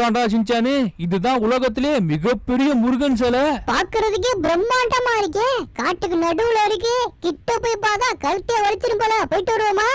தாண்டா சின்சானு, இதுதான் உலகத்திலே மிகப்பெரிய முருகன் சிலை. பாக்குறதுக்கே பிரம்மாண்டமா இருக்கே. காட்டுக்கு நடுவுல இருக்கு. கிட்ட போய் பார்த்தா கழுத்தே வலிச்சிரும் போல. போயிட்டு வருவோமா?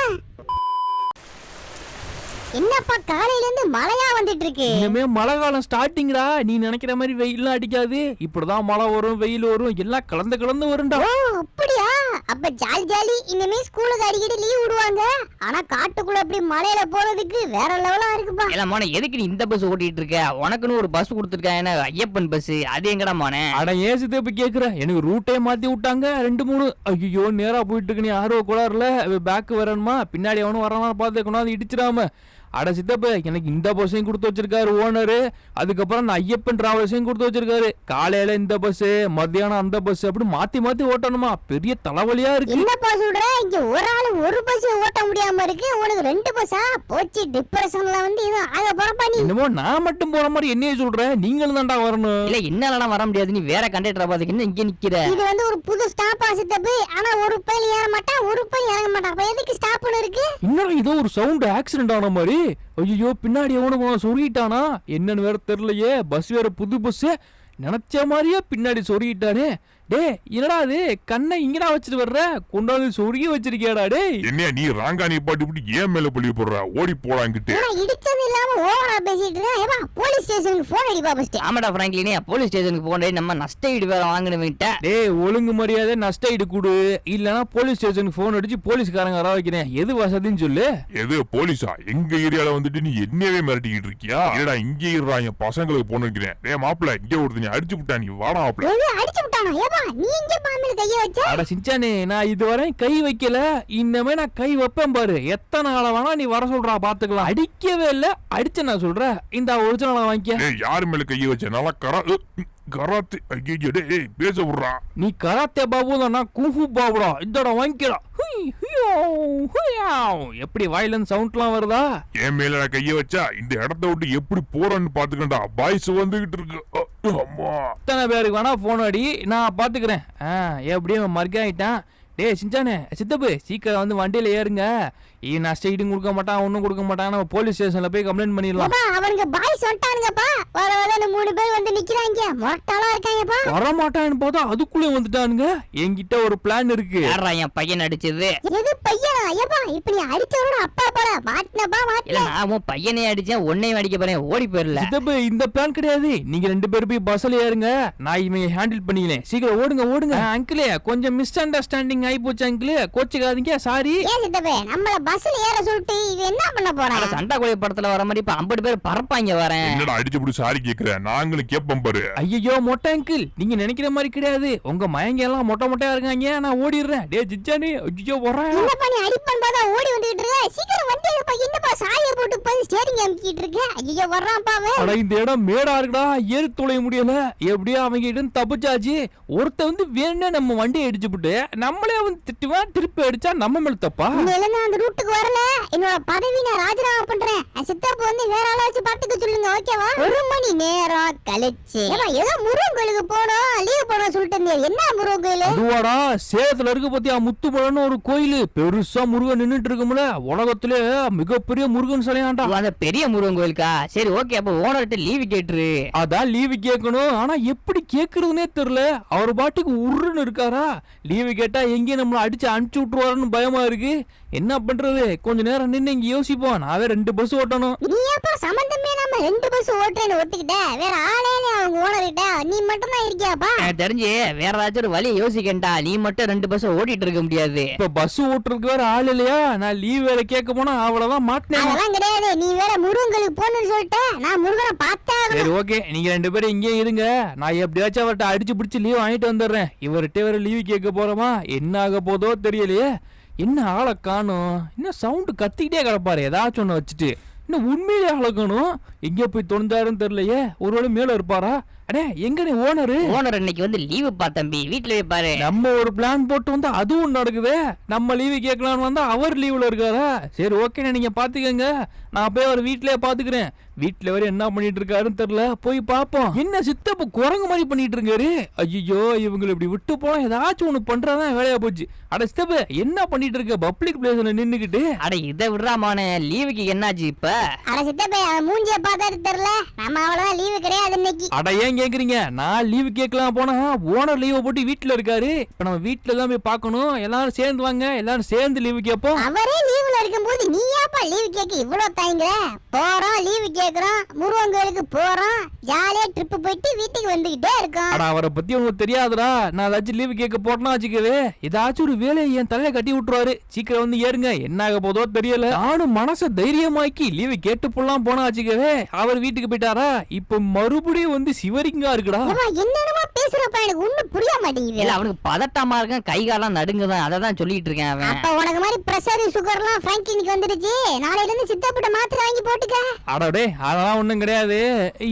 என்னப்பா காலையில இருந்து மழையா வந்துட்டு இருக்கு. இனிமே மழை காலம் ஸ்டார்டிங்டா. நீ நினைக்கிற மாதிரி வெயில்லாம் அடிக்காது. இப்படிதான் மழை வரும், வெயில் வரும், எல்லாம் கலந்து வரும்டா. ஓ அப்படியா? அப்ப ஜாலி. இனிமே ஸ்கூலுக்கு அடிக்கடி லீவ் விடுவாங்க. ஆனா காட்டுக்குள்ள அப்படி மழையில போறதுக்கு வேற லெவலா இருக்குப்பா. இல்ல மோனே, எதுக்கு நீ இந்த பஸ் ஓட்டிட்டு இருக்க? உனக்குன்னு ஒரு பஸ் கொடுத்துருக்காங்க, ஐயப்பன் பஸ். அது எங்கடா மோனே? அட ஏசி தேப்பி கேக்குற. எனக்கு ரூட்டே மாத்தி விட்டாங்க 2-3. ஐயோ நேரா போயிட்டு இருக்கு. நீ ஆர்வ கோளாறுல பேக் வரணுமா, பின்னாடி அவனும் வரலாம் பார்த்து கொண்டாந்து இடிச்சிடாம. அட சித்தப்ப, எனக்கு இந்த பஸ்ஸையும் கொடுத்து வச்சிருக்காரு ஓனரு. அதுக்கப்புறம் நான் ஐயப்பன் டிராவல்ஸையும் கொடுத்து வச்சிருக்காரு. காலையில இந்த பஸ், மத்தியானம் அந்த பஸ், அப்படி மாத்தி ஓட்டணுமா. பெரிய தலைவலியா இருக்கு. என்னப்பா சொல்ற? இங்க ஒரு ஆளு ஒரு பஸ் ஓட்ட முடியாம இருக்கு, உனக்கு 2 பஸ்ஸா போச்சு. டிப்ரெஷன்ல வந்து இது ஆக போறப்பா. நீ என்னமோ நான் மட்டும் போற மாதிரி என்னைய சொல்ற. நீங்களும் தான்டா வரணும். இல்ல என்னாலலாம் வர முடியாது. நீ வேற கண்டக்டர் பாத்துக்கு என்ன இங்க நிக்கிற? இது வந்து ஒரு புது ஸ்டாப்பா சித்தப்பு. ஆனா ஒரு பையன் ஏற மாட்டான், ஒரு பையன் இறங்க மாட்டான். அப்ப எதுக்கு ஸ்டாப்னு இருக்கு? இன்னும் ஏதோ ஒரு சவுண்ட் ஆக்சிடென்ட் ஆன மாதிரி. ஐயோ பின்னாடி எவனுக்கு சொருகிட்டானா என்னன்னு வேற தெரியலையே. பஸ் வேற புது பஸ். நினைச்ச மாதிரியே பின்னாடி சொருகிட்டானே. டே என்னடா அது, கண்ணை இங்கடா வச்சுட்டு வர்ற, கொண்டாந்து சொருகி வச்சிருக்கியாடா? டே என்ன நீ ராங்கானி பாட்டு இப்படி ஏன் மேல பள்ளி போடுற? ஓடி போடாங்கிட்டு இடிச்சது இல்லாம ஓவரா பேசிட்டு இருக்கா. போலீஸ் ஸ்டேஷனுக்கு போன் அடிப்பா ஃபர்ஸ்ட். ஆமாடா பிராங்க்லினே, போலீஸ் ஸ்டேஷனுக்கு போனே. நம்ம நஷ்ட ஈடு வேற வாங்கணும்ட்ட. டேய் ஒழுங்கு மரியாதை நஷ்ட ஈடு கொடு, இல்லனா போலீஸ் ஸ்டேஷனுக்கு போன் அடிச்சு போலீஸ்காரங்க வர வைக்கிறேன். எது வசதின்னு சொல்லு. எது போலீஸா? எங்க ஏரியால வந்துட்டு நீ என்னவே மிரட்டிக்கிட்டு இருக்கியா? இல்லடா இங்க இருடா, என் பசங்களுக்கு போன் வைக்கிறேன். டேய் மாப்பிள்ள, இங்க ஒருத்தன் அடிச்சு விட்டா, நீ வாடா மாப்பிள்ள. அடிச்சு விட்டானா? ஏப்பா நீ இங்க பாம்புல கைய வச்ச? அட சின்சானே, நான் இதுவரை கை வைக்கல. இன்னமே நான் கை வைப்பேன் பாரு. எத்தனை நாள வேணா நீ வர சொல்றா, பாத்துக்கலாம். அடிக்கவே இல்ல, அடிச்ச நான் சொல்றேன். இந்த ஒரிஜினல் வாங்கிக்க. டேய் யார் மேல கைய வச்ச? நல்லா கராத்தே. ஐயோ டேய் பேச விடுறா. நீ கராத்தே பாபு தான், நான் குங்ஃபு பாபுடா. இதோட வாங்கிக்கலாம். எப்படி வயலன்ஸ் சவுண்ட்லாம் வருதா? என் மேல கைய வச்சா இந்த இடத்த விட்டு எப்படி போறன்னு பாத்துக்கண்டா. பாய்ஸ் வந்துகிட்டு இருக்கு. அம்மா எத்தனை பேருக்கு வேணா போன் அடி, நான் பாத்துக்கிறேன். எப்படியும் மர்க்காயிட்டான். டேய் சின்சானே, சித்தப்பு சீக்கிரம் வந்து வண்டியில ஏறுங்க. நான் ஸ்டேட்டும் கொடுக்க மாட்டான், ஒன்னும் கொடுக்க மாட்டான். நம்ம போலீஸ் ஸ்டேஷன்ல போய் கம்ப்ளைண்ட் பண்ணிடலாம். அவனுங்க பாய்ஸ் வந்துட்டானுங்கப்பா. வர 3 பேர் வந்து நிக்கிறாங்க. மொட்டாளா இருக்காங்கப்பா. வர மாட்டான்னு பார்த்தா அதுக்குள்ளே வந்துட்டானுங்க. என்கிட்ட ஒரு பிளான் இருக்கு. யாரா என் பையன் அடிச்சது? எது பையனா? ஐயப்பா இப்ப நீ அடிச்சவரோட அப்பா போல மாட்டினப்பா. இல்ல நான் உன் பையனே அடிச்சேன், உன்னையும் அடிக்க போறேன். ஓடி போயிடல. சித்தப்பு இந்த பிளான் கிடையாது. நீங்க 2 பேரும் போய் பஸ்ல ஏறுங்க, நான் இவங்க ஹேண்டில் பண்ணிக்கிறேன். சீக்கிரம் ஓடுங்க. அங்கிளே கொஞ்சம் மிஸ் அண்டர்ஸ்டாண்டிங் ஆகி போச்சு அங்கிளே, கோச்சுக்காதீங்க. சாரி. ஏன் சித்தப்பு நம்மள பஸ்ல ஏற சொல்லிட்டு இது என்ன பண்ண போறான்? சண்டை கோழி படத்துல வர மாதிரி இப்ப 50 பேர் பறப்பாங்க வரேன். என்னடா அடிச்சு புடி சாரி கேக்குற? நாங்களும் கேப்போம் பாரு. ஐயோ மொட்டை அங்கிள், நீங்க நினைக்கிற மாதிரி கிடையாது. உங்க மயங்க எல்லாம் மொட்டையா இருக்காங்க. நான் ஓடிடுறேன். டே ஜிஜானி, ஐயோ வரேன். என்ன பண்ணி அடிப்பன் பார்த்தா ஓடி வந்துட்டு இருக்க. சீக்கிரம் வண்டி எடுப்பா. என்னப்பா சாயை போட்டு போய் ஸ்டீரிங் அமுக்கிட்டு இருக்க? ஐயோ வர்றான்ப்பா அவன். அட இந்த இடம் மேடா இருக்குடா, ஏறி தொலைய முடியல. எப்படியோ அவங்க கிட்ட தப்பிச்சாச்சு. ஒருத்த வந்து வேணா நம்ம வண்டியை அடிச்சுட்டு நம்மளே வந்து திட்டுவான். திருப்பி அடிச்சா நம்ம மேல தப்பா? அந்த ரூட்டுக்கு வரல. என்னோட பதவி நான் ராஜினாமா பண்றேன். சித்தப்பு வந்து வேற ஆள வச்சு பாத்துக்க சொல்லுங்க, ஓகேவா? 1 மணி நேரம் கழிச்சு ஏதோ முருகன் கோயிலுக்கு போனோம், லீவ் போனோம் சொல்லிட்டு இருந்தேன். என்ன முருகன் கோயில்? அதுவாடா, சேலத்துல இருக்கு பாத்தியா, முத்துப்பழம்னு ஒரு கோயில். பெருசா முருகன் நின்னுட்டு இருக்கும்ல, உலகத்திலே மிகப்பெரிய முருகன் சிலையாண்டா. அந்த பெரிய முருகன் கோயிலுக்கா? சரி ஓகே, அப்ப ஓனர்கிட்ட லீவு கேட்டுரு. அதான் லீவு கேட்கணும். ஆனா எப்படி கேக்குறதுனே தெரியல. அவர் பாட்டுக்கு உருன்னு இருக்காரா. லீவு கேட்டா எங்கேயும் நம்மள அடிச்சு அனுப்பிச்சு விட்டுருவாருன்னு பயமா இருக்கு. என்ன பண்றது? கொஞ்ச நேரம் நின்று இங்க யோசிப்போம். நான் 2 பஸ் ஓட்டணும். நீ அப்பா சம்பந்தமே நம்ம 2 பஸ் ஓட்டுறேன்னு ஒத்துக்கிட்ட. வேற ஆளே அவங்க ஓனர்கிட்ட நீ மட்டும் தான் இருக்கியாப்பா? எனக்கு தெரிஞ்சு வேற ஏதாச்சும் ஒரு வழி யோசிக்கண்டா. நீ மட்டும் 2 பஸ் ஓட்டிட்டு இருக்க முடியாது. இப்ப பஸ் ஓட்டுறதுக்கு வேற ஆள் இல்லையா? நான் லீவ் வேற கேட்க போனா அவ்வளவுதான் மாட்டேன். அதெல்லாம் கிடையாது. நீ வேற முருகனுக்கு போகணும்னு சொல்லிட்ட. நான் முருகனை பார்த்தே. சரி ஓகே, நீங்க 2 பேரும் இங்கே இருங்க. நான் எப்படியாச்சும் அவர்கிட்ட அடிச்சு பிடிச்சு லீவ் வாங்கிட்டு வந்துடுறேன். இவர்கிட்ட வேற லீவு கேட்க போறோமா, என்ன ஆக போதோ தெரியலையே. என்ன ஆளை காணும்? இன்னும் சவுண்டு கத்திக்கிட்டே கிடப்பாரு. ஏதாச்சும் ஒண்ணு வச்சுட்டு. இன்னும் உண்மையிலே ஆளை காணும். எங்க போய் தொலைஞ்சாருன்னு தெரியலையே. ஒருவேளை மேல இருப்பாரா? அடே எங்க நீ ஓனர் இன்னைக்கு வந்து லீவு பா தம்பி, வீட்டுல பாரு. நம்ம ஒரு பிளான் போட்டு வந்தா அதுவும் நடக்குது. நம்ம லீவு கேட்கலான்னு வந்தா அவர் லீவ்ல இருக்காரா? சரி ஓகே, நீங்க பாத்துக்கங்க. நான் போய் அவர் வீட்லயே பாத்துக்கிறேன். வீட்டுல வரை என்ன பண்ணிட்டு இருக்காருன்னு தெரியல, போய் பாப்போம். என்ன சித்தப்பு குரங்கு மாதிரி பண்ணிட்டு இருக்காரு? ஐயோ இவங்களை இப்படி விட்டு போனா ஏதாச்சும் ஒண்ணு பண்றதான் வேலையா போச்சு. அட சித்தப்பு என்ன பண்ணிட்டு இருக்க பப்ளிக் பிளேஸ்ல நின்னுகிட்டு? அட இதை விடுறாமான லீவுக்கு என்னாச்சு இப்ப? அட சித்தப்பே மூஞ்சிய பார்த்தாரு தெரியல. நம்ம அவ்வளவுதான் லீவு கிடையாது இன்னைக்கு. அட ஏன் கேக்குறீங்க? நான் லீவு கேட்கலாம் போனா ஓனர் லீவை போட்டு வீட்டுல இருக்காரு. இப்ப நம்ம வீட்டுல தான் போய் பார்க்கணும். எல்லாரும் சேர்ந்து வாங்க, எல்லாரும் சேர்ந்து லீவு கேட்போம். அவரே லீவுல இருக்கும்போது நீ ஏப்பா லீவு கேட்க இவ்வளவு தயங்குற? போறோம், லீவு கேக்குறோம், முருகன் கோயிலுக்கு போறோம், ஜாலியா ட்ரிப் போயிட்டு வீட்டுக்கு வந்துகிட்டே இருக்கோம். அட அவரை பத்தி உங்களுக்கு தெரியாதுடா. நான் ஏதாச்சும் லீவு கேட்க போறேன்னா வச்சுக்கவே ஏதாச்சும் ஒரு வேலையை என் தலையில கட்டி விட்டுருவாரு. சீக்கிரம் வந்து ஏறுங்க, என்ன ஆக போதோ தெரியல. நானும் மனசை தைரியமாக்கி லீவு கேட்டு போலாம் போனா வச்சுக்கவே அவர் வீட்டுக்கு போயிட்டாரா. இப்ப மறுபடியும் வந்து சிவரிங்கா இருக்குடா. என்னென்னமா பேசுறப்ப எனக்கு ஒண்ணும் புரிய மாட்டேங்குது. இல்ல அவனுக்கு பதட்டமா இருக்க, கை காலம் நடுங்குதான், அததான் சொல்லிட்டு இருக்கேன் அவன். அப்ப உனக்கு மாதிரி பிரஷர் சுகர்லாம் ஃப்ராங்கினுக்கு வந்துருச்சு. நாளையில இருந்து சித்தப்பட்ட மாத்திரை வாங்கி போட்டுக்க. அடடே அதெல்லாம் ஒண்ணும் கிடையாது.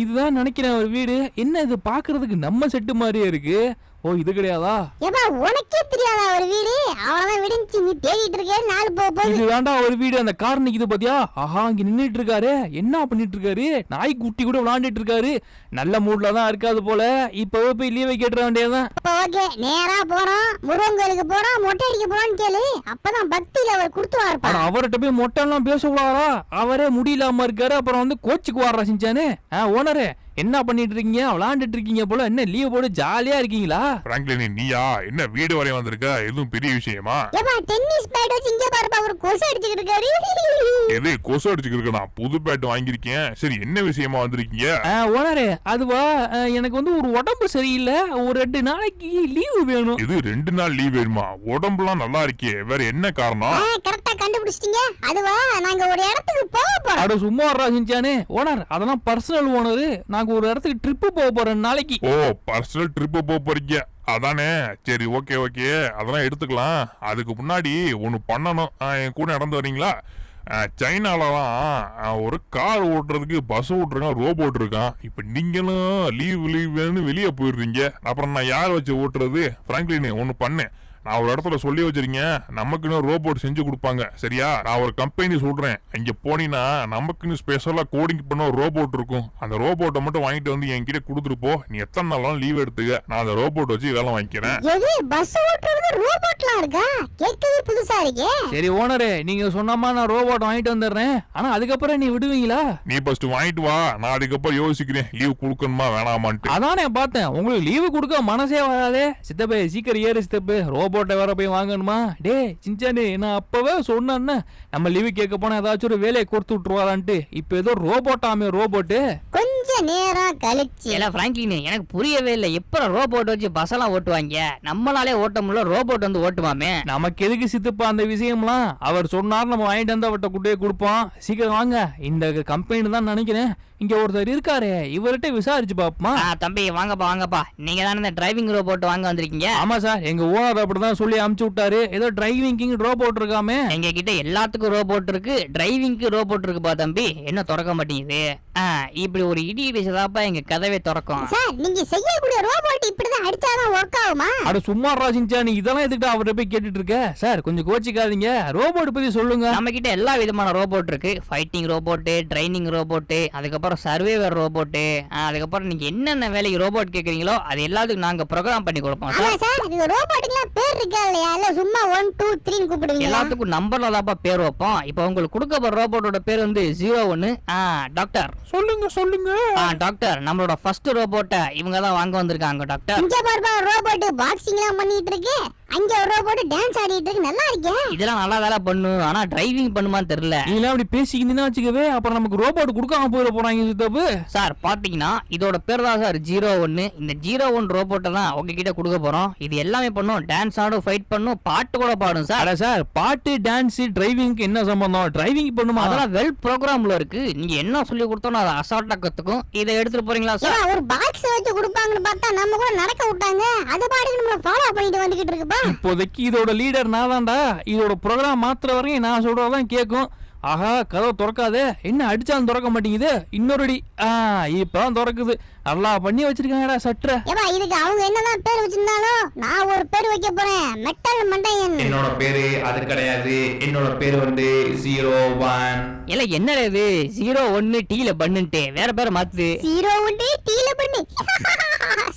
இதுதான் நினைக்கிறேன் ஒரு வீடு. என்ன இது பாக்குறதுக்கு நம்ம செட்டு மாதிரியே இருக்கு. ஓ இது கிடையாதா? ஏப்பா உனக்கே தெரியாதா ஒரு வீடு? அவ்வளவுதான் விடுச்சு, நீ தேடிட்டு இருக்க. நாள் போகுது. இது வேண்டா ஒரு வீடு. அந்த கார் நிக்குது பாத்தியா? ஆஹா இங்க நின்னுட்டு இருக்காரு. என்ன பண்ணிட்டு இருக்காரு? நாய் குட்டி கூட விளையாண்டுட்டு இருக்காரு. நல்ல மூட்ல தான் இருக்காது போல. இப்பவே போய் லீவை கேட்டுற வேண்டியதான். ஓகே, நேரா போறோம், முருகன் கோயிலுக்கு போறோம், மொட்டை அடிக்க போறோம்னு கேளு. அப்பதான் பக்தியில அவர் கொடுத்துவாருப்பா. அவர்கிட்ட போய் மொட்டை எல்லாம் பேச விடாரா? அவரே முடியலாம இருக்காரு. அப்புறம் வந்து கோச்சுக்கு வாடுறா செஞ்சானே. ஓனரு என்ன பண்ணிட்டு இருக்கீங்க? விளையாண்டுட்டு இருக்கீங்க போல. என்ன லீவ் போட்டு ஜாலியா இருக்கீங்களா? பிராங்க்லின் நீயா என்ன வீடு வரை வந்திருக்க? எதுவும் பெரிய விஷயமா? ஏப்பா டென்னிஸ் பேட் வச்சு இங்க பாருப்பா, ஒரு கொசு அடிச்சிட்டு இருக்காரு. எது கொசு அடிச்சுக்கிட்டு நான் புது பேட் வாங்கியிருக்கேன். சரி என்ன விஷயமா வந்திருக்கீங்க? ஓனரு அதுவா எனக்கு வந்து ஒரு உடம்பு சரியில்லை. ஒரு 2 நாளைக்கு லீவு வேணும். இது 2 நாள் லீவ் வேணுமா? உடம்புலாம் நல்லா இருக்கே, வேற என்ன காரணம்? கரெக்டா கண்டுபிடிச்சிட்டீங்க. அதுவா நாங்க ஒரு இடத்துக்கு போறோம். அட சும்மா வர்றா செஞ்சானே. ஓனர் அதெல்லாம் பர்சனல் ஓனரு. நாங்க ஒரு இடத்துக்கு ட்ரிப்பு போக போறோம் நாளைக்கு. ஓ பர்சனல் ட்ரிப்பு போறீங்க அதானே? சரி ஓகே ஓகே, அதெல்லாம் எடுத்துக்கலாம். அதுக்கு முன்னாடி ஒன்னு பண்ணணும். என் கூட நடந்து வரீங்களா? சைனாலலாம் ஒரு கார் ஓட்டுறதுக்கு பஸ் ஓட்டுருக்கான், ரோபோட் இருக்கான். இப்ப நீங்களும் லீவுன்னு வெளியே போயிடுறீங்க. அப்புறம் நான் யார் வச்சு ஓட்டுறது? பிராங்க்லின் ஒன்னு பண்ணேன். நான் ஒரு இடத்துல சொல்லி வச்சிருக்கேன், நமக்குன்னு ரோபோட் செஞ்சு கொடுப்பாங்க. சரியா? நான் ஒரு கம்பெனி சொல்றேன், அங்க போனீங்கன்னா நமக்குன்னு ஸ்பெஷலா கோடிங் பண்ண ஒரு ரோபோட் இருக்கும். அந்த ரோபோட்டை மட்டும் வாங்கிட்டு வந்து என்கிட்ட கொடுத்துட்டு போ. நீ எத்தனை நாளும் லீவ் எடுத்துக்க, நான் அந்த ரோபோட் வச்சு வேலை வாங்கிக்கிறேன். எது பஸ் ஓட்டுறதுக்கு ரோபோட்லாம் இருக்கா? கேட்கவே புதுசா இருக்கே. சரி ஓனரு நீங்க சொன்னமா நான் ரோபோட் வாங்கிட்டு வந்துடுறேன். ஆனா அதுக்கப்புறம் நீ விடுவீங்களா? நீ ஃபர்ஸ்ட் வாங்கிட்டு வா, நான் அதுக்கப்புறம் யோசிக்கிறேன் லீவ் கொடுக்கணுமா வேணாமான்ட்டு. அதானே பார்த்தேன், உங்களுக்கு லீவு கொடுக்க மனசே வராதே. சித்தப்பே சீக்கிரம் ஏறு சித்தப்பு. ரோபோட்டை வேற போய் வாங்கணுமா? டே சிஞ்சானே நான் அப்பவே சொன்னேன்னா நம்ம லீவு கேட்க போனா ஏதாச்சும் ஒரு வேலையை கொடுத்து விட்டுருவாரான்ட்டு. இப்ப ஏதோ ரோபோட்டாமே ரோபோட்டு. கொஞ்ச நேரம் கழிச்சு. இல்ல பிராங்க்லின் எனக்கு புரியவே இல்லை. எப்ப ரோபோட் வச்சு பஸ் எல்லாம் ஓட்டுவாங்க? நம்மளாலே ஓட்ட முடியல, ரோபோட் வந்து ஓட்டுவாமே. நமக்கு எதுக்கு சித்துப்பா அந்த விஷயம்லாம்? அவர் சொன்னார், நம்ம வாங்கிட்டு வந்து அவர்கிட்ட கூட்டே கொடுப்போம். சீக்கிரம் வாங்க. இந்த கம்பெனி தான் நினைக்கிறேன். இங்க ஒருத்தர் இருக்காரு, இவர்கிட்ட விசாரிச்சு பாப்போமா? தம்பி வாங்கப்பா வாங்கப்பா. நீங்க தானே இந்த டிரைவிங் ரோபோட் வாங்க வந்திருக்கீங்க? ஆமா சார், எங்க ஓனர் அப்படிதான் சொல்லி அமுச்சு விட்டாரு. ஏதோ டிரைவிங் ரோபோட் இருக்காமே. எங்க கிட்ட எல்லாத்துக்கும் ரோபோட் இருக்கு, டிரைவிங்க்கு ரோபோட் இருக்குப்பா தம்பி. என்ன திறக்க மாட்டேங்குது? இப்படி ஒரு இடி இடிச்சதாப்பா எங்க கதவை திறக்கும். சார் நீங்க செய்யக்கூடிய ரோபோட் இப்படிதான் அடிச்சாதான் ஒர்க் ஆகுமா? அட சும்மா ராஜின்ச்சா, நீ இதெல்லாம் எதுக்கிட்ட அவர்கிட்ட போய் கேட்டுட்டு இருக்க? சார் கொஞ்சம் கோச்சிக்காதீங்க, ரோபோட் பத்தி சொல்லுங்க. நம்ம கிட்ட எல்லா விதமான ரோபோட் இருக்கு. ஃபைட்டிங் ரோபோட், ட்ரைனிங் ரோபோட், அதுக்கப்புறம் சர்வேவர் ரோபோட், அதுக்கப்புறம் நீங்க என்னென்ன வேலைக்கு ரோபோட் கேக்குறீங்களோ அது எல்லாத்துக்கும் நாங்க ப்ரோக்ராம் பண்ணி கொடுப்போம் சார். சார் இந்த ரோபோட்டுக்குலாம் பேர் இருக்கா இல்லையா? இல்ல சும்மா 1 2 3 னு கூப்பிடுவீங்க? எல்லாத்துக்கும் நம்பர்ல தான்ப்பா பேர் வைப்போம். இப்போ உங்களுக்கு கொடுக்க போற ரோபோட்டோட பேர் வந்து 01. டாக்டர் சொல்லுங்க. டாக்டர் நம்மளோட ஃபர்ஸ்ட் ரோபோட்டை இவங்க தான் வாங்க வந்திருக்காங்க டாக்டர். இங்க பாருப்பா, ரோபோட் பாக்ஸிங்லாம் பண்ணிட்டு இருக்கு. அங்க ஒரு ரோபோட் டான்ஸ் ஆடிட்டு இருக்கு. நல்லா இருக்கே. இதெல்லாம் நல்லா வேலை பண்ணும், ஆனா டிரைவிங் பண்ணுமான்னு தெரியல. நீங்க அப்படி பேசிக்கிட்டீங்கன்னா வச்சுக்கவே அப்புறம் நமக்கு ரோபோட் கொடுக்காம போயிட போறாங்க சித்தப்பு. சார் பாத்தீங்கன்னா இதோட பேர் தான் சார் 01. இந்த 01 ரோபோட்டை தான் உங்ககிட்ட கொடுக்க போறோம். இது எல்லாமே பண்ணும், டான்ஸ் ஆடும், ஃபைட் பண்ணும், பாட்டு கூட பாடும் சார். அட சார், பாட்டு டான்ஸ் டிரைவிங்க்கு என்ன சம்பந்தம்? டிரைவிங் பண்ணுமா? அதெல்லாம் வெல் ப்ரோக்ராம்ல இருக்கு. நீங்க என்ன சொல்லி கொடுத்தோம் அதை அசால்ட்டா கத்துக்கும். இதை எடுத்துட்டு போறீங்களா சார்? ஒரு பாக்ஸ் வச்சு கொடுப்பாங்கன்னு பார்த்தா நம்ம கூட நடக்க விட்டாங்க. அது பாட்டுக்கு நம்ம ஃபாலோ பண்ணிட்டு வந்துகிட்டு இருக்குப்பா. இப்போதைக்கு இதோட லீடர் நான் தான்டா. இதோட ப்ரோக்ராம் மாத்திர வரையும் நான் சொல்றதான் கேட்கும். ஆஹா கதவை திறக்காதே. என்ன அடிச்சாலும் திறக்க மாட்டேங்குது. இன்னொரு அடி. இப்பதான் திறக்குது. நல்லா பண்ணி வச்சிருக்காங்கடா சட்ற. ஏப்பா இதுக்கு அவங்க என்னதான் பேர் வச்சிருந்தாலும் நான் ஒரு பேர் வைக்க போறேன். மெட்டல் மண்டையன். என்னோட பேரு அது கிடையாது. என்னோட பேரு வந்து 01. இல்ல என்னடா இது 01 டீல பண்ணுன்ட்டு வேற பேரை மாத்து. 01 டீல பண்ணு.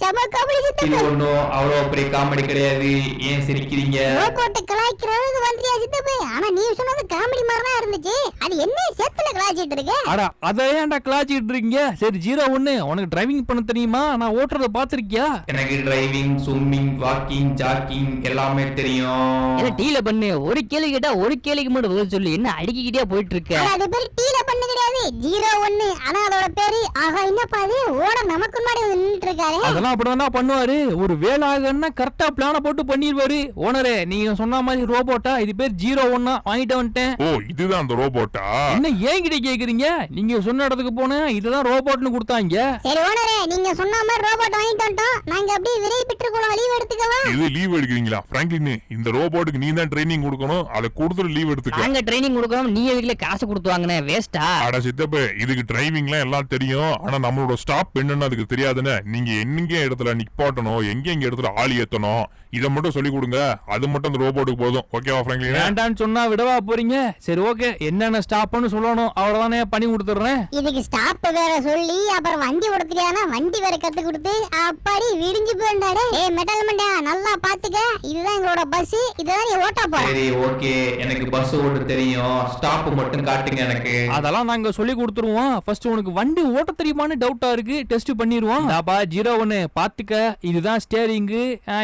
செம காமெடி இது சித்தப்பா. ஒன்றும் அவ்வளோ பெரிய காமெடி கிடையாது. ஏன் சிரிக்கிறீங்க? ரோபோட்டை கலாய்க்கிற அளவுக்கு வந்துட்டியா சித்தப்பா? ஆனா நீ சொன்னது காமெடி மாதிரி தான் இருந்துச்சு. அது என்ன சேத்துல கலாய்ச்சிட்டு இருக்க? அடா அதை ஏன்டா கிளாச்சிட்டு இருக்கீங்க? சரி 01 உனக்கு டிரைவிங் பண்ண தெரியுமா? நான் ஓட்டுறத பாத்திருக்கியா? எனக்கு டிரைவிங், ஸ்விம்மிங், வாக்கிங், ஜாக்கிங் எல்லாமே தெரியும். இல்ல டீல பண்ணு. ஒரு கேள்வி கேட்டா ஒரு கேள்விக்கு மட்டும் பதில் சொல்லு. என்ன அடிக்கிட்டே போயிட்டு இருக்க? ஆனா அது பேரு டீல பண்ணு கிடையாது. 01. ஆனா அதோட பேரு ஆஹா என்னப்பா அது? ஓட நமக்கு முன்னாடி வந்து நின்னுட்டு இருக்காரு. அதெல்லாம் அப்படிதான் பண்ணுவாரு. ஒரு வேலை ஆகணும்னா கரெக்டா பிளான போட்டு பண்ணிடுவாரு. ஓனரே நீங்க சொன்ன மாதிரி ரோபோட்டா இது பேர் 01 வாங்கிட்டு வந்துட்டேன். ஓ இதுதான் அந்த ரோபோட்டா? என்ன ஏன்கிட்ட கேக்குறீங்க? நீங்க சொன்ன இடத்துக்கு போனேன், இதுதான் ரோபோட்னு கொடுத்தாங்க. சரி ஓனரே நீங்க சொன்ன மாதிரி ரோபோட் வாங்கிட்டு வந்துட்டோம். நாங்க அப்படியே விரை பெற்றுக்கொள்ள லீவ் எடுத்துக்கவா? இது லீவ் எடுக்கிறீங்களா பிராங்க்லின்? இந்த ரோபோட்டுக்கு நீ தான் ட்ரைனிங் கொடுக்கணும். அதை கொடுத்துட்டு லீவ் எடுத்துக்க. நாங்க ட்ரைனிங் கொடுக்கறோம், நீ எதுக்குல காசு கொடுத்து வாங்குன? வேஸ்டா? அட சித்தப்ப இதுக்கு டிரைவிங்லாம் எல்லாம் தெரியும். ஆனா நம்மளோட ஸ்டாப் என்னன்னு அதுக்கு தெரியாதுன்னு. நீங்க எங்க இடத்துல நிப்பாட்டணும், எங்க இடத்துல ஆளி ஏத்தணும், இதை மட்டும் சொல்லி கொடுங்க. அது மட்டும் அந்த ரோபோட்டுக்கு போதும். ஓகேவா பிராங்க்லின்? வேண்டான்னு சொன்னா விடவா போறீங்க? சரி ஓகே, என்னென்ன ஸ்டாப்னு சொல்லணும் அவ்வளவுதானே பண்ணி கொடுத்துறேன். இதுக்கு ஸ்டாப் வேற சொல்லி அப்புறம் வண்டி ஓடுறியானா வண்டி வேற கத்து கொடுத்து அப்பாடி விடிஞ்சு போயிட்டாரு. ஏய் மெட்டல் மண்டா நல்லா பாத்துக்க. இதுதான் எங்களோட பஸ். இதுதான் நீ ஓட்ட போற. சரி ஓகே, எனக்கு பஸ் ஓட்ட தெரியும். ஸ்டாப் மட்டும் காட்டுங்க எனக்கு. அதெல்லாம் நாங்க சொல்லி கொடுத்துருவோம். ஃபர்ஸ்ட் உனக்கு வண்டி ஓட்ட தெரியுமான்னு டவுட்டா இருக்கு, டெஸ்ட் பண்ணிடுவோம். டாபா 01 பாத்துக்க. இதுதான் ஸ்டேரிங்.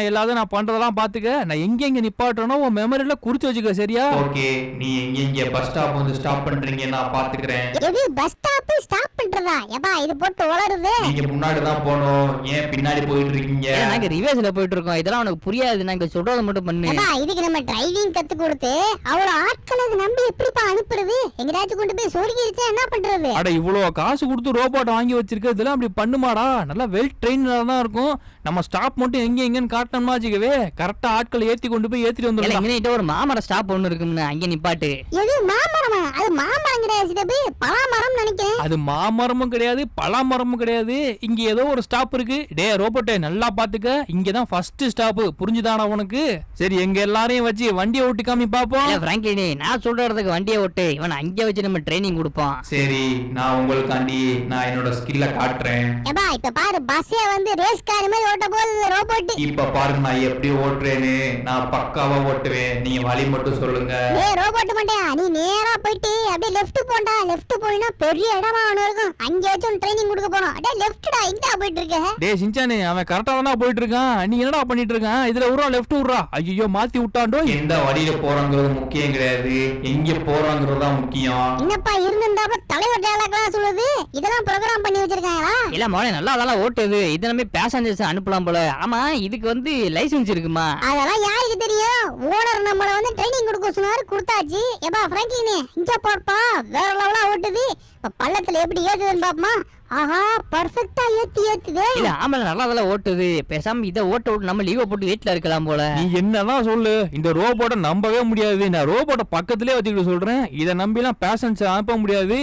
எல்லாரும் நான் பண்றதெல்லாம் பாத்துக்க. நான் எங்க நிப்பாட்டணும் உன் மெமரியில குறிச்சு வச்சுக்க. சரியா? ஓகே, நீ எங்க பஸ் ஸ்டாப் வந்து ஸ்டாப் பண்றீங்க நான் பாத்துக்கிறேன். எது பஸ் ஸ்டாப் ஸ்டாப் பண்றதா? ஏப்பா இது போட்டு வளருது. நீங்க முன்னாடி தான் போணும், ஏன் பின்னாடி போயிட்டு இருக்கீங்க? நாங்க ரிவர்ஸ்ல போயிட்டு இருக்கோம். இதெல்லாம் உனக்கு புரியாது. நாங்க சொல்றத மட்டும் பண்ணு. ஏப்பா இதுக்கு நம்ம டிரைவிங் கத்து கொடுத்து அவ்வளவு ஆட்களை அது நம்பி எப்படிப்பா அனுப்புறது? எங்கடாச்சும் கொண்டு போய் சொருகிருச்சா என்ன பண்றது? அட இவ்வளவு காசு கொடுத்து ரோபோட் வாங்கி வச்சிருக்க, இதெல்லாம் அப்படி பண்ணுமாடா? நல்லா வெல் ட்ரெயின்ல தான் இருக்கும். நம்ம ஸ்டாப் மட்டும் எங்கன்னு காட்டணும்னா வச்சுக்கவே கரெக்டா ஆட்களை ஏத்தி கொண்டு போய் ஏத்திட்டு வந்துடலாம். எங்ககிட்ட ஒரு மாமர ஸ்டாப் ஒன்னு இருக்குன்னு அங்க நிப்பாட்டு. எது மாமரமா? அது மாமரம் கிடையாது சிதப்பு, பலாமரம் நினைக்கிறேன். அது மாமரமும் கிடையாது, பலாமரமும் கிடையாது. இங்க ஏதோ ஒரு ஸ்டாப் இருக்கு. டே ரோபோட்டே நல்லா பாத்துக்க, இங்கதான் ஃபர்ஸ்ட் ஸ்டாப். புரிஞ்சுதானா உனக்கு? சரி எங்க எல்லாரையும் வச்சு வண்டியை ஓட்டி காமி பாப்போம். பிராங்க்லின் நான் சொல்ற இடத்துக்கு வண்டியை ஓட்டு. இவன் அங்க வச்சு நம்ம ட்ரைனிங் கொடுப்போம். சரி நான் உங்களுக்காண்டி நான் என்னோட ஸ்கில்ல காட்டுறேன். ஏப்பா இப்ப பாரு பஸ்ஸே வந்து ரேஸ் கார் மாதிரி ஓட்ட போகுது ரோபோட். இப்ப பாருங்க நான் எப்படி ஓட்டுறேன்னு. நான் பக்காவா ஓட்டுவேன், நீங்க வழி மட்டும் சொல்லுங்க. ஏய் ரோபோட் மண்டையா, நீ நேரா போயிட்டு அப்படியே லெஃப்ட் போண்டா. லெஃப்ட் போயினா பெரிய இடமா ஒன்னு இருக்கும். அங்க வச்சு ட்ரைனிங் கொடுக்க போறோம். அடே லெஃப்ட்டா இங்க போயிட்டு இருக்க. டேய் சின்சானே, அவன் கரெக்ட்டா தான் போயிட்டு இருக்கான். நீ என்னடா பண்ணிட்டு இருக்கான்? இதுல உரா லெஃப்ட் உரா. ஐயோ மாத்தி விட்டான்டோ. எந்த வழியில போறங்கிறது முக்கியம் கிடையாது, எங்க போறங்கிறது தான் முக்கியம். என்னப்பா இருந்திருந்தாப்ப தலைவர் டயலாக்லாம் சொல்லுது. இதெல்லாம் ப்ரோகிராம் பண்ணி வச்சிருக்காங்களா? இல்ல மோனே நல்லா அதெல்லாம் ஓட்டுது. இது நம்ம பேசஞ்சர்ஸ் அனுப்பலாம் போல. ஆமா இதுக்கு வந்து லைசென்ஸ் இருக்குமா? அதெல்லாம் யாருக்கு தெரியும்? ஓனர் நம்மள வந்து ட்ரைனிங் கொடுக்க சொன்னாரு, கொடுத்தாச்சு. ஏப்பா பிராங்க்லின் இங்க போறப்பா வேற லெவலா ஓட்டுது. இப்ப பள்ளத்துல எப்படி ஏத்துதுன்னு பாப்பமா. ஆஹா பர்ஃபெக்ட்டா ஏத்துதே. இல்ல ஆமா நல்லா அதெல்லாம் ஓட்டுது. பேசாம இதை ஓட்ட விட்டு நம்ம லீவ் போட்டு வீட்டுல இருக்கலாம் போல. நீ என்னதான் சொல்லு, இந்த ரோபோட்டை நம்பவே முடியாது. நான் ரோபோட்டை பக்கத்திலே வச்சுக்கிட்டு சொல்றேன். இதை நம்பிலாம் பேசஞ்சர் அனுப்ப முடியாது.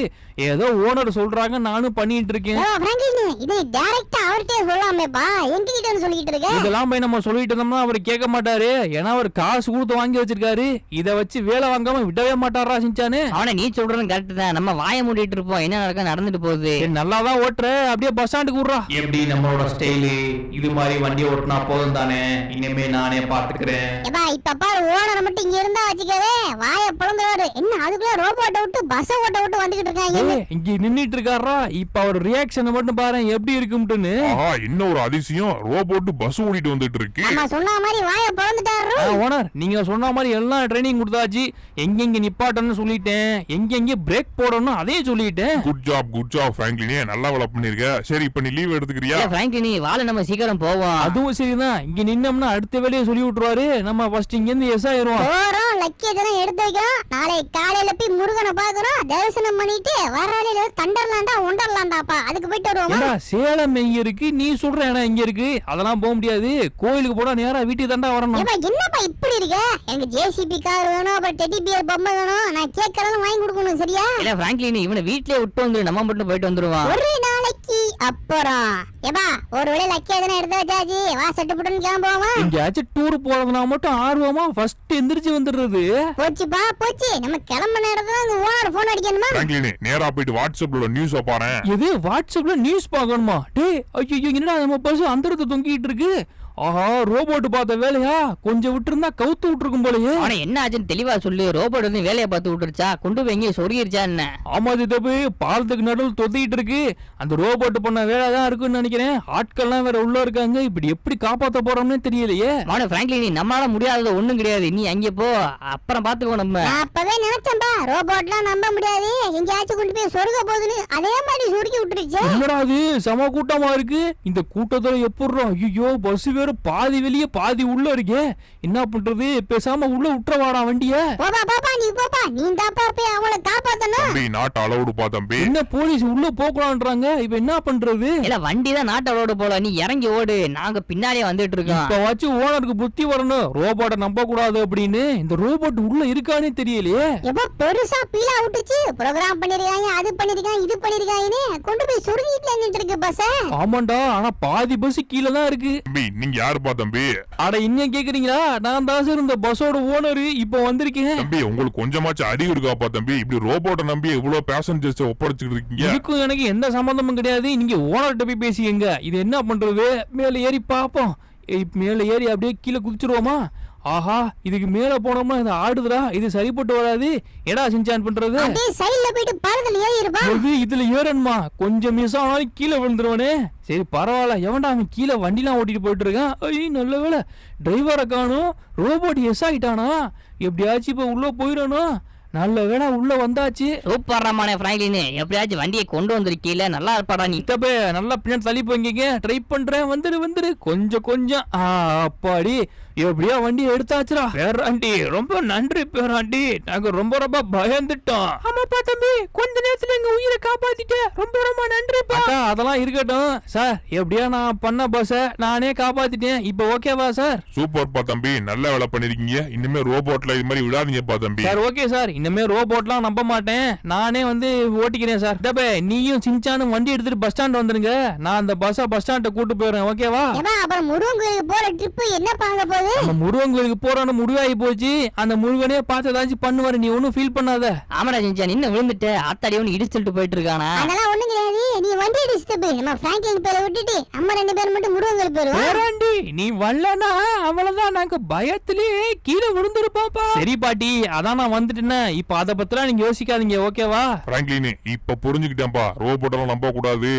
ஏதோ ஓனர் சொல்றாங்க, நானும் பண்ணிட்டு இருக்கேன். பிராங்க்லின் இதை டைரக்டா அவர்கிட்ட சொல்லாமேப்பா, என்கிட்ட சொல்லிட்டு இருக்க. இதெல்லாம் போய் நம்ம சொல்லிட்டு இருந்தோம்னா அவர் கேட்க மாட்டாரு. ஏன்னா அவர் காசு கொடுத்து வாங்கி வச்சிருக்காரு. இதை வச்சு வேலை வாங்காம விடவே மாட்டாரா சின்சானு? அவனை நீ சொல்றது கரெக்ட் தான். நம்ம வாயை மூடிட்டு இருப்போம், என்ன நடக்க நடந்துட்டு போகுது. நல்லாதான் ஓட்டுற, அப்படியே பஸ் ஸ்டாண்டுக்கு விடுறா. எப்படி நம்மளோட ஸ்டைலு இது மாதிரி வண்டி ஓட்டினா போதும் தானே? இனிமே நானே பாத்துக்கிறேன். ஏப்பா இப்ப பாரு ஓனர் மட்டும் இங்க இருந்தா வச்சுக்கவே வாயை பிளந்துறாரு. என்ன அதுக்குள்ள ரோபோட்டை விட்டு பஸ் ஓட்ட விட்டு வந்துகிட்டு இருக்காங்க. இங்க நின்னுட்டு இருக்காரா? இப்ப அவர் ரியாக்ஷன் மட்டும் பாரு எப்படி இருக்கும்னு. இன்னும் ஒரு அதிசயம், ரோபோட் பஸ் ஓடிட்டு வந்துட்டு இருக்கு. நம்ம சொன்ன மாதிரி வாயை பிளந்துட்டாரு. ஓனர் நீங்க சொன்ன மாதிரி எல்லாம் ட்ரைனிங் கொடுத்தாச்சு. எங்கெங்க நிப்பாட்டணும்னு சொல்லிட்டேன், எங்கெங்க பிரேக் போடணும் அதையும் சொல்லிட்டேன். குட் ஜாப் பிராங்க்லின், நல்லா வேலை பண்ணிருக்க. சரி இப்ப நீ லீவ் எடுத்துக்கிறியா? பிராங்க்லின் வாழ நம்ம சீக்கிரம் போவோம். அதுவும் சரிதான். இங்க நின்னோம்னா அடுத்த வேலையை சொல்லி விட்டுருவாரு. நம்ம ஃபர்ஸ்ட் இங்க இருந்து எஸ் ஆயிருவோம். போறோம் லக்கேஜ் எடுத்து வைக்கிறோம். நாளை காலையில போய் முருகனை பாக்குறோம், தரிசனம் பண்ணிட்டு வராளில தண்டர்லாண்டா ஒண்டர்லாண்டாப்பா அதுக்கு போயிட்டு வருவோம். சேலம் எங்க இருக்கு? நீ சொல்ற இடம் எங்க இருக்கு? அதெல்லாம் போக முடியாது. கோயிலுக்கு போனா நேரா வீட்டுக்கு தாண்டா வரணும். என்னப்பா இப்படி இருக்க? எனக்கு ஜேசிபி கார் வேணும், அப்புறம் டெடி பியர் பொம்மை வேணும். நான் கேட்கறதெல்லாம் வாங்கி கொடுக்கணும் சரியா? இல்ல பிராங்க்லின் இவனை வீட்லயே விட்டு வந்து நம்ம மட்டும் போயிட்டு வந்துருவான். ஒரு நாளைக்கு அப்புறம் ஏப்பா ஒரு வேளை லக்கி எதனா எடுத்து வச்சாச்சு வா செட்டு புட்டுன்னு கிளம்புவோமா எங்கேயாச்சும் டூர் போறதுனா மட்டும் ஆர்வமா ஃபர்ஸ்ட் எந்திரிச்சு வந்துடுறது. போச்சுப்பா போச்சு நம்ம கிளம்ப நேரத்துல அங்க ஓனர் போன் அடிக்கணுமா பிராங்க்லின் நேரா போயிட்டு வாட்ஸ்அப்ல நியூஸ் பாறேன். எது வாட்ஸ்அப்ல நியூஸ் பார்க்கணுமா? டேய் ஐயோ என்னடா நம்ம பஸ் அந்த இடத்துல தொங்கிட்டு இருக்கு. ஆஹா ரோபோட் பார்த்த வேலையா கொஞ்சம் விட்டுருந்தா கவுத்து விட்டுருக்கும் போலயே. ஆனா என்ன ஆச்சுன்னு தெளிவா சொல்லு. ரோபோட் வந்து வேலையை பார்த்து விட்டுருச்சா, கொண்டு போய் எங்கேயும் சொருகிருச்சா என்ன? ஆமா சித்தப்பு பாலத்துக்கு நடுவில் தொத்திக்கிட்டு இருக்கு. அந்த ரோபோட் பண்ண வேலை தான் இருக்குன்னு நினைக்கிறேன். ஆட்கள்லாம் வேற உள்ள இருக்காங்க. இப்படி எப்படி காப்பாத்த போறோம்னே தெரியலையே. மோனே பிராங்க்லின் நம்மளால முடியாதது ஒண்ணும் கிடையாது. நீ அங்கே போ, அப்புறம் பாத்துக்கோ நம்ம. நான் அப்பவே நினைச்சேன்பா ரோபோட்லாம் நம்ப முடியாது எங்கேயாச்சும் கொண்டு போய் சொருக போகுதுன்னு அதே மாதிரி சொருகி விட்டுருச்சு. என்னடா அது சம கூட்டமா இருக்கு. இந்த கூட்டத்துல எப்படிறோம்? ஐயோ பஸ் வேற பாதி வெளியே பாதி உள்ள இருக்கே. என்ன பண்றது? பேசாம உள்ள விட்டுறவாடா வண்டிய. போப்பா போப்பா நீ போப்பா நீ தாப்பா போய் அவளை காப்பாத்தணும். தம்பி நாட் அலௌடு பா தம்பி. என்ன போலீஸ் உள்ள போகலான்றாங்க. இப்ப என்ன பண்றது? இல்ல வண்டி தான் நாட்டோட போல, நீ இறங்கி ஓடு, நாங்க பின்னாடியே வந்துட்டு இருக்கோம். இப்ப வச்சு ஓனருக்கு புத்தி வரணும். ரோபோட்டை நம்ப கூடாது அப்படின்னு. இந்த ரோபோட் உள்ள இருக்கானே தெரியலையே. எப்ப பெருசா பீலா விட்டுச்சு ப்ரோகிராம் பண்ணிருக்காங்க அது பண்ணிருக்காங்க இது பண்ணிருக்காங்கன்னு கொண்டு போய் சொருகிட்டு நின்னுட்டு இருக்கு பஸ். ஆமாண்டா ஆனா பாதி பஸ் கீழே தான் இருக்கு. தம்பி நீங்க யாருப்பா தம்பி? அட இன்னும் கேக்குறீங்களா? நான் தான் சார் இந்த பஸ்ஸோட ஓனர். இப்ப வந்திருக்கேன். தம்பி உங்களுக்கு கொஞ்சமாச்சும் அறிவு இருக்காப்பா தம்பி? இப்படி ரோபோட்டை நம்பி இவ்வளவு பேசஞ்சர்ஸ் ஒப்படைச்சிட்டு இருக்கீங்க. இதுக்கும் எனக்கு எந்த சம்பந்தமும் கிடையாது. நீங்க ஓனர்கிட்ட போய் பேசிக்கங்க. இது என்ன பண்றது? மேல ஏறி பாப்போம். மேல ஏறி அப்படியே கீழே குதிச்சிருவோமா? ஆஹா இதுக்கு மேல போனோம்னா இது ஆடுதுடா. இது சரிப்பட்டு வராது. எடா சின்சான் பண்றது? அப்படியே சைடுல போயிட்டு பரதல ஏறி இருப்பா. இதுல ஏறணுமா? கொஞ்சம் மிஸ் ஆனாலும் கீழே விழுந்துருவானே. சரி பரவாயில்ல. எவன்டா அவன் கீழே வண்டிலாம் ஓட்டிட்டு போயிட்டு இருக்கான். ஐய் நல்ல வேலை டிரைவரை காணும். ரோபோட் எஸ் ஆயிட்டானா? எப்படியாச்சும் இப்ப உள்ள போயிடணும். நல்ல வேலை உள்ள வந்தாச்சு. சூப்பர் ரமானே பிராங்க்லின், எப்படியாச்சும் வண்டியை கொண்டு வந்திருக்கீல, நல்லா இருப்பாடா நீ. இத்தப்பே நல்லா பின்னாடி தள்ளி போங்க. ட்ரை பண்றேன். வந்துரு கொஞ்சம் கொஞ்சம். அப்பாடி எப்படியா வண்டியை எடுத்தாச்சுரா. பேராண்டி ரொம்ப நன்றி பேராண்டி. நாங்க ரொம்ப ரொம்ப பயந்துட்டோம். ஆமாப்பா தம்பி கொஞ்ச நேரத்துல எங்க உயிரை காப்பாத்திட்டேன். ரொம்ப ரொம்ப நன்றிப்பா. அதெல்லாம் இருக்கட்டும் சார். எப்படியா நான் பண்ண பஸ்ஸ நானே காப்பாத்திட்டேன். இப்போ ஓகேவா சார்? சூப்பர்ப்பா தம்பி நல்ல வேலை பண்ணிருக்கீங்க. இனிமே ரோபோட்ல இது மாதிரி விடாதீங்கப்பா தம்பி. Sir okay sir. இனிமே ரோபோட்லாம் நம்ப மாட்டேன். நானே வந்து ஓட்டிக்கிறேன் சார். டபே நீயும் சின்சானும் வண்டி எடுத்துட்டு பஸ் ஸ்டாண்ட் வந்துருங்க. நான் அந்த பஸ் ஸ்டாண்ட கூட்டு போயிடுறேன். ஓகேவா? ஏப்பா அப்புறம் முருகன் கோயிலுக்கு போற ட்ரிப் என்ன பாங்க போகுது? நம்ம முருகன் கோயிலுக்கு போறோம்னு முடிவாகி போச்சு. அந்த முருகனே பார்த்து ஏதாச்சும் பண்ணுவாரு. நீ ஒன்னும் ஃபீல் பண்ணாத. ஆமாடா சின்சான், இன்னும் விழுந்துட்டு ஆத்தாடி ஒன்று இடிச்சுட்டு போயிட்டு இருக்கானா? அதெல்லாம் ஒண்ணும் கிடையாது. நீ வண்டி அடிச்சுட்டு போய் நம்ம பிராங்க்லின் பேரை விட்டுட்டு நம்ம ரெண்டு பேரும் மட்டும் முருகன் கோயில் போயிருவோம். பேராண்டி நீ வரலனா அவ்வளவுதான். நாங்க பயத்திலேயே கீழே விழுந்துருப்போம்ப்பா. சரி பாட்டி அதான் நான் வந்துட்டேன்னா. இப்ப அத பத்திலாம் நீங்க யோசிக்காதீங்க. ஓகேவா? பிராங்க்லின் இப்ப புரிஞ்சுக்கிட்டேன்ப்பா. ரோபோட்டெல்லாம் நம்ப கூடாது,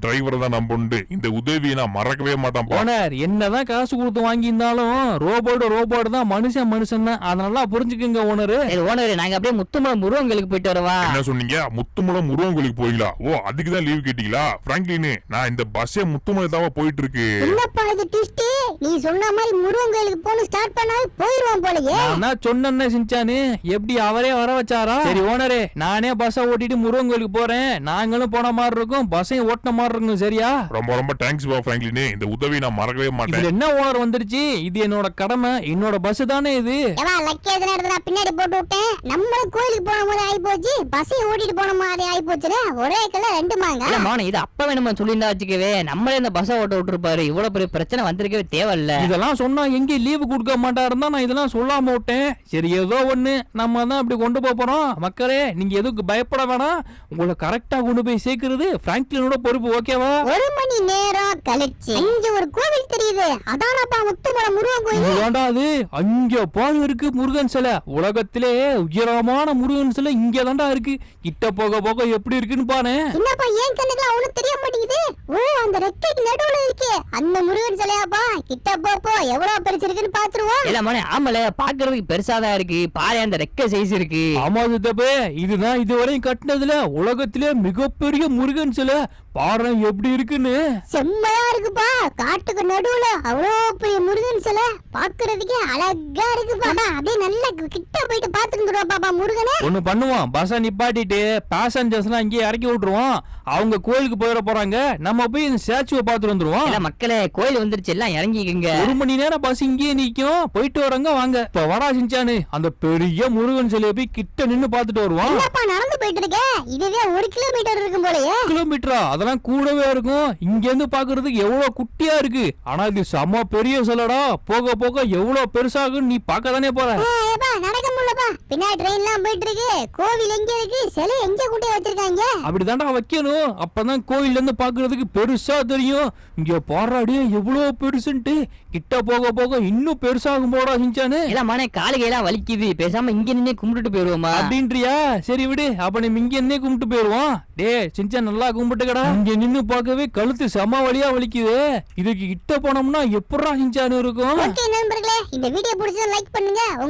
டிரைவரை தான் நம்புண்டு. இந்த உதவியை நான் மறக்கவே மாட்டேன். ஓனர் என்னதான் காசு கொடுத்து வாங்கியிருந்தாலும் ரோபோட் தான். மனுஷன் தான். அதனால புரிஞ்சுக்குங்க ஓனர். சரி ஓனரே, நாங்க அப்படியே முத்துமலம் முருகங்களுக்கு போயிட்டு வரவா? என்ன சொன்னீங்க? முத்துமலம் முருகன் கோயிலுக்கு போயிங்களா? ஓ அதுக்கு தான் லீவ் கேட்டீங்களா? பிராங்க்லின் நான் இந்த பஸ்ஸே முத்துமலை தான் போயிட்டு இருக்கு. என்னப்பா இது ட்விஸ்ட்? நீ சொன்ன மாதிரி முருகன் கோயிலுக்கு போன ஸ்டார்ட் பண்ணாவே போயிடுவோம் போலயே. நான் சொன்னேன்னே சின்சானு. எப்படி அவரே வர வச்சாரா? சரி ஓனரே நானே பஸ்ஸை ஓட்டிட்டு முருகன் கோயிலுக்கு போறேன். நாங்களும் போன மாதிரி இருக்கும், பஸ்ஸையும் ஓட்டின மாதிரி இருக்கும். சரியா? ரொம்ப ரொம்ப தேங்க்ஸ் பா பிராங்க்லின். இந்த உதவி நான் மறக்கவே மாட்டேன். இதுல என்ன ஓனர் வந்துருச்சு? இது என்னோட கடமை. என்னோட பஸ் தானே இது. ஏவா லக்கி எதனா எடுத்து நான் பின்னாடி போட்டு விட்டேன். நம்மளும் கோயிலுக்கு போன மாதிரி ஆகி போச்சு, பஸ்ஸையும் ஓட்டிட்டு போன மாதிரி ஆகி போச்சுல. ஒரே கல்ல ரெண்டு மாங்க. இல்ல மோனே, இது அப்ப வேணுமா சொல்லியிருந்தா வச்சுக்கவே, நம்மளே இந்த பஸ்ஸை ஓட்ட விட்டுருப்பாரு. இவ்வளவு பெரிய பிரச்சனை வந்திருக்கவே தேவையில்ல. இதெல்லாம் சொன்னா எங்க லீவு கொடுக்க மாட்டாருந்தா நான் இதெல்லாம் சொல்லாம விட்டேன். சரி ஏதோ ஒண்ணு நம்ம தான் இப்படி கொண்டு போறோம். மக்களே நீங்க எதுக்கு பயப்பட வேணாம். உங்களை கரெக்டா கொண்டு போய் சேர்க்கிறது பிராங்க்லினோட பொறுப்பு. ஓகேவா? ஒரு மணி நேரம் கழிச்சு இங்க ஒரு கோவில் தெரியுது. அதானப்பா முத்துமலை முருகன் கோயில். இதுதான்டா அது. அங்க பாரு இருக்கு முருகன் சிலை. உலகத்திலே உயரமான முருகன் சிலை இங்க தான்டா இருக்கு. கிட்ட போக போக எப்படி இருக்குன்னு பாரு. என்னப்பா ஏன் கண்ணுக்குலாம் ஒண்ணும் தெரிய மாட்டேங்குது? ஓ அந்த ரெக்கைக்கு நடுவுல இருக்கே அந்த முருகன் சிலையாப்பா. கிட்ட போ எவ்வளவு பெருசு இருக்குன்னு பாத்துருவோம். இல்ல மோனே, ஆமல பாக்குறதுக்கு பெருசாதான் இருக்கு. பாரு அந்த ரெக்க சைஸ் இருக்கு. ஆமா சித்தப்பே இதுதான் இதுவரையும் கட்டினதுல உலகத்திலே மிகப்பெரிய முருகன் சிலை. பாரு எப்படி இருக்குன்னு. செம்மையா இருக்குப்பா. காட்டுக்கு நடுவுல அவ்வளோ பெரிய முருகன் சிலை பாக்குறதுக்கே அழகா இருக்குப்பா. அப்படியே நல்லா கிட்ட போயிட்டு பாத்துட்டு பாப்பா முருகனே. ஒண்ணு பண்ணுவோம். பஸ்ஸை நிப்பாட்டிட்டு பேசஞ்சர்ஸ் எல்லாம் இங்கே இறக்கி விட்டுருவோம். அவங்க கோயிலுக்கு போயிட போறாங்க. நம்ம போய் இந்த ஸ்டாச்சுவை பார்த்துட்டு வந்துருவோம். இல்ல மக்களே, கோயில் வந்துருச்சு, எல்லாம் இறங்கிக்கங்க. ஒரு மணி நேரம் பஸ் இங்கேயே நிக்கும். போயிட்டு வரங்க வாங்க. இப்ப வரா சின்சானு அந்த பெரிய முருகன் சிலையை போய் கிட்ட நின்னு பாத்துட்டு வருவோம். என்னப்பா நடந்து போயிட்டு இருக்க? இதுவே 1 கிலோமீட்டர் இருக்கும் போலயே. கிலோமீட்டரா? அதெல்லாம் இதெல்லாம் கூடவே இருக்கும். இங்க இருந்து பாக்குறதுக்கு எவ்வளவு குட்டியா இருக்கு. ஆனா இது செம பெரிய சிலைடா. போக போக எவ்வளவு பெருசாகும் நீ பார்க்க தானே போற. ஏப்பா நடக்க முடியலப்பா. பின்னாடி ட்ரெயின்லாம் போயிட்டு இருக்கு. கோவில் எங்க இருக்கு? சிலை எங்க கூட்டி வச்சிருக்காங்க? அப்படிதான்டா வைக்கணும். அப்பதான் கோயில்ல இருந்து பாக்குறதுக்கு பெருசா தெரியும். இங்க பாராடி எவ்வளவு பெருசுன்ட்டு. கிட்ட போக போக இன்னும் பெருசாகும் போடா சிஞ்சானு. இல்ல மனே காலுகையெல்லாம் வலிக்குது, பேசாம இங்க நின்னே கும்பிட்டுட்டு போயிருவோமா? அப்படின்றியா? சரி விடு, அப்ப நம்ம இங்க நின்னே கும்பிட்டு போயிருவோம். டேய் சிஞ்சா நல்லா கும்பிட்டுக்கடா. இங்க நின்னு பார்க்கவே கழுத்து செம வலியா வலிக்குது. இதுக்கு கிட்ட போனோம்னா எப்படா சிஞ்சானு இருக்கும். ஓகே நண்பர்களே, இந்த வீடியோ பிடிச்சா லைக் பண்ணுங்க.